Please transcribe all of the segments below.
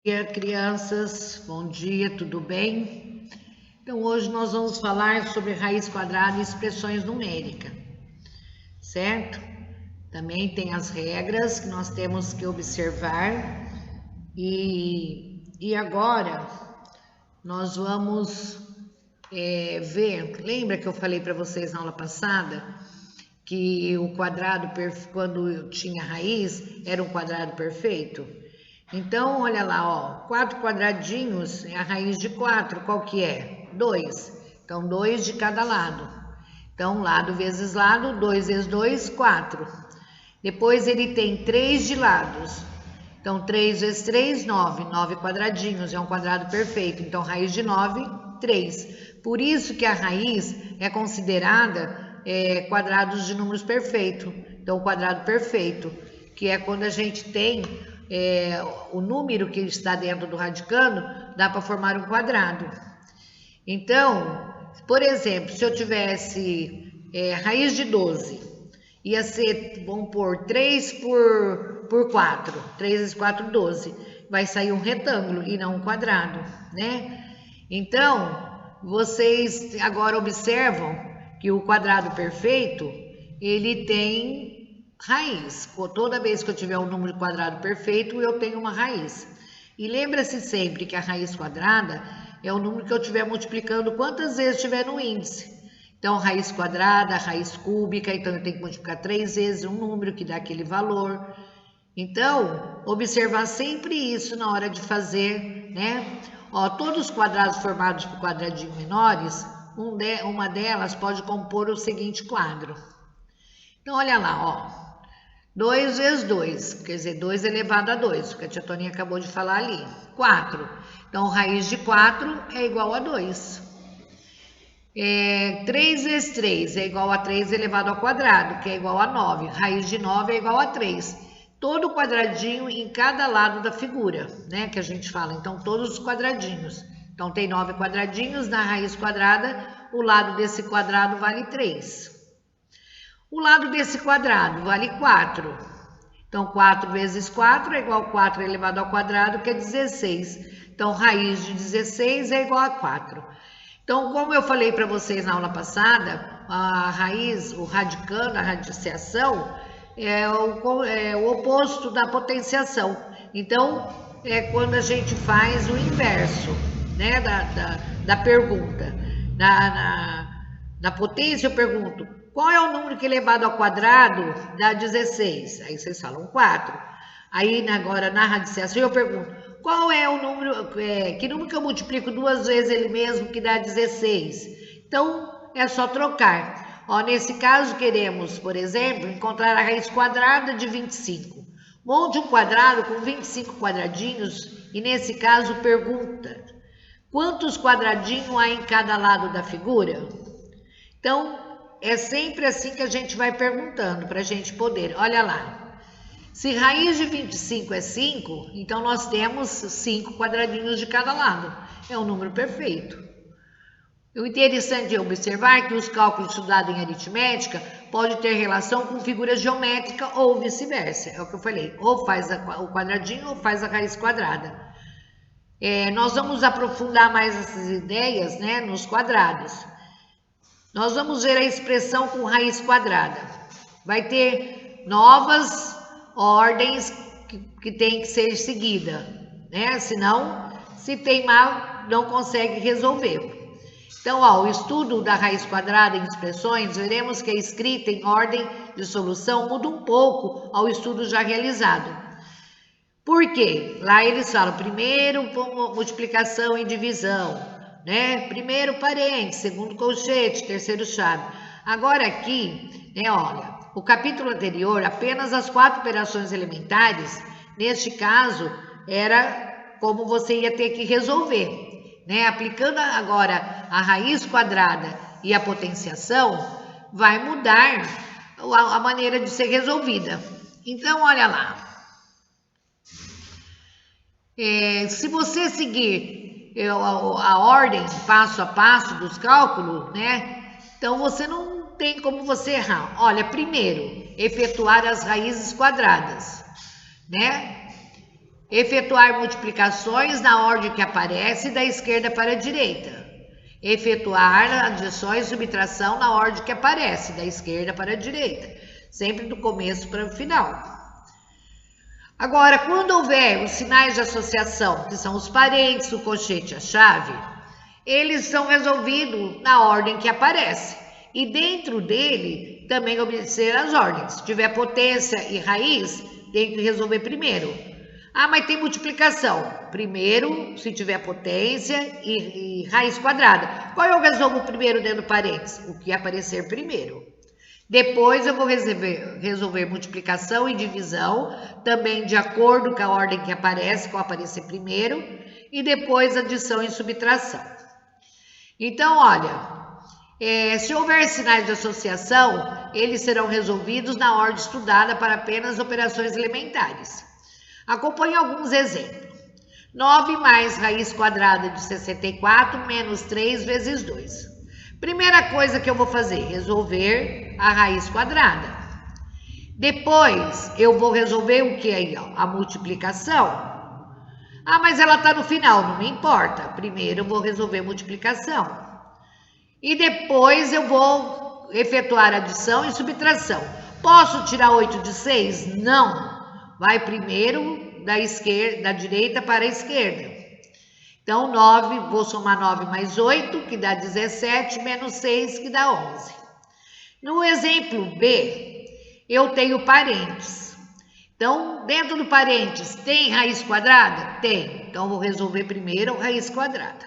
Bom dia, crianças, bom dia, tudo bem? Então hoje nós vamos falar sobre raiz quadrada e expressões numéricas, certo? Também tem as regras que nós temos que observar e agora nós vamos ver, lembra que eu falei para vocês na aula passada que o quadrado, quando tinha raiz, era um quadrado perfeito? Então, olha lá, ó, 4 quadradinhos é a raiz de 4, qual que é? 2. Então, 2 de cada lado. Então, lado vezes lado, 2 vezes 2, 4. Depois, ele tem 3 de lados. Então, 3 vezes 3, 9. 9 quadradinhos, é um quadrado perfeito. Então, raiz de 9, 3. Por isso que a raiz é considerada quadrados de números perfeitos. Então, o quadrado perfeito, que é quando a gente tem o número que está dentro do radicando, dá para formar um quadrado. Então, por exemplo, se eu tivesse raiz de 12, ia ser, vamos pôr, 3 por 4. 3 vezes 4, 12. Vai sair um retângulo e não um quadrado, né? Então, vocês agora observam que o quadrado perfeito, ele tem raiz. Toda vez que eu tiver um número quadrado perfeito, eu tenho uma raiz. E lembra-se sempre que a raiz quadrada é o número que eu estiver multiplicando quantas vezes estiver no índice. Então, raiz quadrada, raiz cúbica, então eu tenho que multiplicar 3 vezes um número que dá aquele valor. Então, observar sempre isso na hora de fazer, né? Ó, todos os quadrados formados por quadradinhos menores, uma delas pode compor o seguinte quadro. Então, olha lá, ó. 2 vezes 2, quer dizer, 2 elevado a 2, que a tia Toninha acabou de falar ali. 4. Então, raiz de 4 é igual a 2. 3 vezes 3 é igual a 3 elevado ao quadrado, que é igual a 9. Raiz de 9 é igual a 3. Todo quadradinho em cada lado da figura, né, que a gente fala. Então, todos os quadradinhos. Então, tem 9 quadradinhos na raiz quadrada, o lado desse quadrado vale 3. O lado desse quadrado vale 4. Então, 4 vezes 4 é igual a 4 elevado ao quadrado, que é 16. Então, raiz de 16 é igual a 4. Então, como eu falei para vocês na aula passada, a raiz, o radicando, a radiciação, é o oposto da potenciação. Então, é quando a gente faz o inverso, né, da pergunta. Na potência, eu pergunto: qual é o número que elevado ao quadrado dá 16? Aí vocês falam 4. Aí agora na radiciação eu pergunto: qual é o número, que número que eu multiplico 2 vezes ele mesmo que dá 16? Então é só trocar. Ó, nesse caso queremos, por exemplo, encontrar a raiz quadrada de 25. Monte um quadrado com 25 quadradinhos e nesse caso pergunta: quantos quadradinhos há em cada lado da figura? Então, é sempre assim que a gente vai perguntando para a gente poder. Olha lá, se raiz de 25 é 5, então nós temos 5 quadradinhos de cada lado. É um número perfeito. O interessante é observar que os cálculos estudados em aritmética podem ter relação com figuras geométricas ou vice-versa. É o que eu falei, ou faz o quadradinho ou faz a raiz quadrada. Nós vamos aprofundar mais essas ideias, né, nos quadrados. Nós vamos ver a expressão com raiz quadrada. Vai ter novas ordens que tem que ser seguida, né? Senão, se teimar, não consegue resolver. Então, ó, o estudo da raiz quadrada em expressões, veremos que a escrita em ordem de solução muda um pouco ao estudo já realizado. Por quê? Lá eles falam primeiro multiplicação e divisão, né? Primeiro parênteses, segundo colchete, terceiro chave. Agora aqui, né, olha, o capítulo anterior, apenas as 4 operações elementares, neste caso, era como você ia ter que resolver, né? Aplicando agora a raiz quadrada e a potenciação, vai mudar a maneira de ser resolvida. Então, olha lá. Se você seguir a ordem passo a passo dos cálculos, né? Então você não tem como você errar. Olha, primeiro, efetuar as raízes quadradas, né? Efetuar multiplicações na ordem que aparece da esquerda para a direita. Efetuar adições e subtração na ordem que aparece da esquerda para a direita. Sempre do começo para o final. Agora, quando houver os sinais de associação, que são os parênteses, o colchete e a chave, eles são resolvidos na ordem que aparece. E dentro dele, também obedecer as ordens. Se tiver potência e raiz, tem que resolver primeiro. Ah, mas tem multiplicação. Primeiro, se tiver potência e raiz quadrada. Qual eu resolvo primeiro dentro do parênteses? O que aparecer primeiro. Depois eu vou resolver multiplicação e divisão, também de acordo com a ordem que aparece, qual aparecer primeiro. E depois adição e subtração. Então, olha, se houver sinais de associação, eles serão resolvidos na ordem estudada para apenas operações elementares. Acompanhe alguns exemplos. 9 mais raiz quadrada de 64 menos 3 vezes 2. Primeira coisa que eu vou fazer, resolver a raiz quadrada. Depois, eu vou resolver o que aí? A multiplicação. Ah, mas ela está no final, não me importa. Primeiro eu vou resolver a multiplicação. E depois eu vou efetuar adição e subtração. Posso tirar 8 de 6? Não. Vai primeiro da direita para a esquerda. Então, 9, vou somar 9 mais 8, que dá 17, menos 6, que dá 11. No exemplo B, eu tenho parênteses. Então, dentro do parênteses, tem raiz quadrada? Tem. Então, vou resolver primeiro raiz quadrada.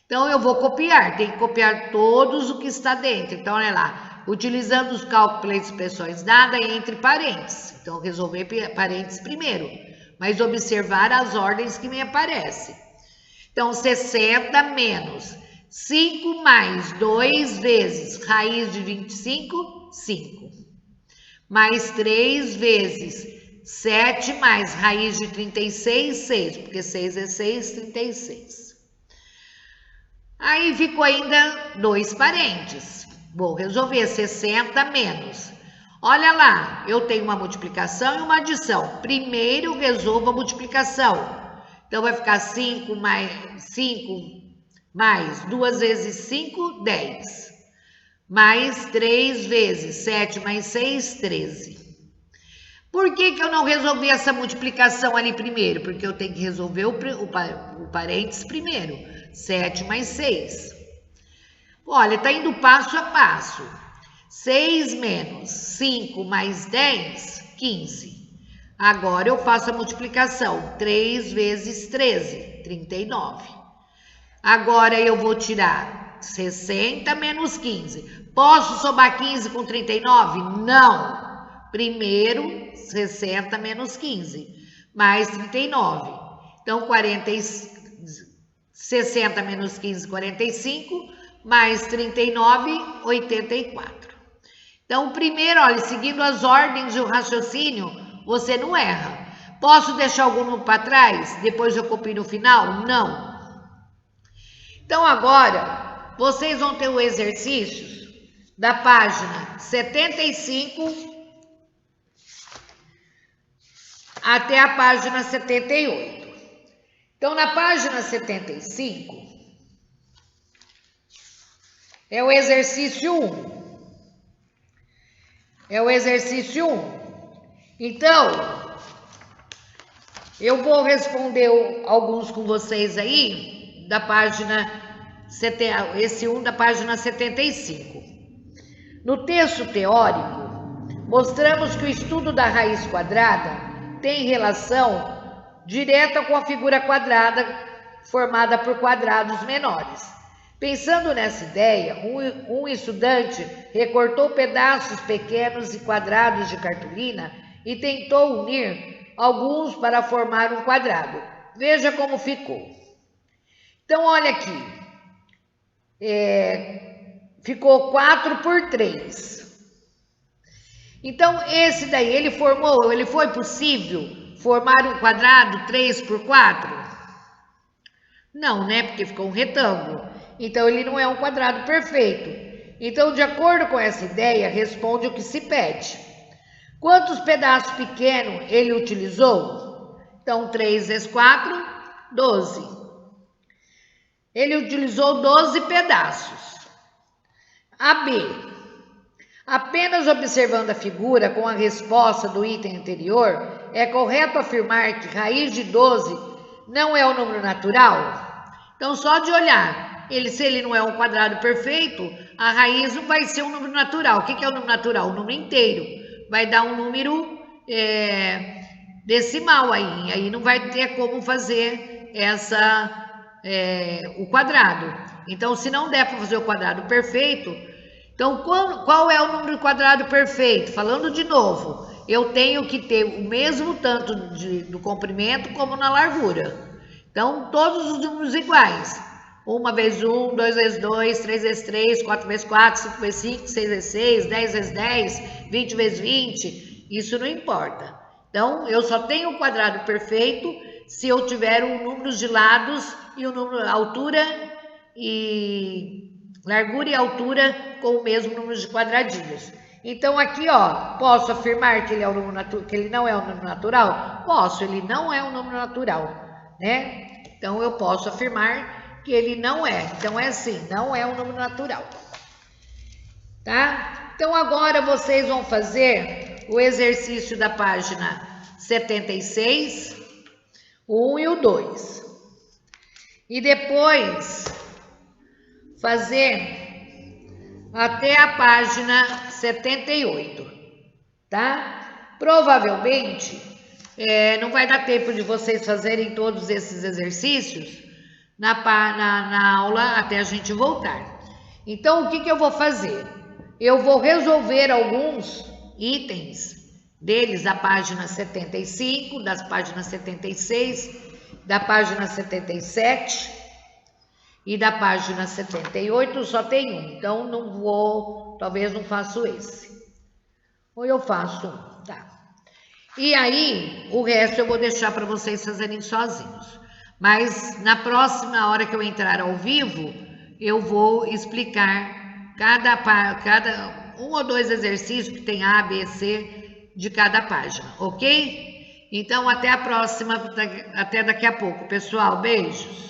Então, eu vou copiar. Tem que copiar todos o que está dentro. Então, olha lá. Utilizando os cálculos pelas expressões dadas entre parênteses. Então, resolver parênteses primeiro. Mas observar as ordens que me aparecem. Então, 60 menos 5 mais 2 vezes raiz de 25, 5. Mais 3 vezes 7 mais raiz de 36, 6. Porque 6 é 6, 36. Aí ficou ainda 2 parênteses. Vou resolver 60 menos. Olha lá, eu tenho uma multiplicação e uma adição. Primeiro resolvo a multiplicação. Então, vai ficar 5 mais 2 vezes 5, 10. Mais 3 vezes 7 mais 6, 13. Por que eu não resolvi essa multiplicação ali primeiro? Porque eu tenho que resolver o parênteses primeiro. 7 mais 6. Olha, está indo passo a passo. 6 menos 5 mais 10, 15. Agora eu faço a multiplicação. 3 vezes 13, 39. Agora eu vou tirar 60 menos 15. Posso somar 15 com 39? Não. Primeiro, 60 menos 15, mais 39. Então, 60 menos 15, 45. Mais 39, 84. Então, primeiro, olha, seguindo as ordens do raciocínio, você não erra. Posso deixar algum para trás? Depois eu copio no final? Não. Então, agora, vocês vão ter o exercício da página 75 até a página 78. Então, na página 75... é o exercício 1. É o exercício 1. Então, eu vou responder alguns com vocês aí, da página, esse 1 da página 75. No texto teórico, mostramos que o estudo da raiz quadrada tem relação direta com a figura quadrada formada por quadrados menores. Pensando nessa ideia, um estudante recortou pedaços pequenos e quadrados de cartolina e tentou unir alguns para formar um quadrado. Veja como ficou. Então, olha aqui. Ficou 4 por 3. Então, esse daí, ele foi possível formar um quadrado 3 por 4? Não, né? Porque ficou um retângulo. Então, ele não é um quadrado perfeito. Então, de acordo com essa ideia, responde o que se pede. Quantos pedaços pequenos ele utilizou? Então, 3 vezes 4, 12. Ele utilizou 12 pedaços. AB. Apenas observando a figura com a resposta do item anterior, é correto afirmar que raiz de 12 não é um número natural? Então, só de olhar, se ele não é um quadrado perfeito, a raiz não vai ser um número natural. O que é o número natural? O número inteiro. Vai dar um número decimal aí não vai ter como fazer o quadrado. Então, se não der para fazer o quadrado perfeito, então qual é o número quadrado perfeito? Falando de novo, eu tenho que ter o mesmo tanto do comprimento como na largura. Então, todos os números iguais. 1 vezes 1, 2 vezes 2, 3 vezes 3, 4 vezes 4, 5 vezes 5, 6 vezes 6, 10 vezes 10, 20 vezes 20, isso não importa. Então, eu só tenho o quadrado perfeito se eu tiver um número de lados e o número largura e altura com o mesmo número de quadradinhos. Então, aqui, ó, posso afirmar que ele não é um número natural? Posso, ele não é um número natural, né? Então, eu posso afirmar que ele não é. Então, é assim, não é um número natural. Tá? Então, agora vocês vão fazer o exercício da página 76, o 1 e o 2. E depois fazer até a página 78, tá? Provavelmente, não vai dar tempo de vocês fazerem todos esses exercícios na aula até a gente voltar. Então, o que eu vou fazer? Eu vou resolver alguns itens deles da página 75, das páginas 76, da página 77 e da página 78, só tem um. Então, não vou, talvez não faço esse. Ou eu faço um, tá? E aí, o resto eu vou deixar para vocês fazerem sozinhos. Mas na próxima hora que eu entrar ao vivo, eu vou explicar cada um ou dois exercícios que tem A, B, C de cada página, ok? Então, até a próxima, até daqui a pouco, pessoal. Beijos!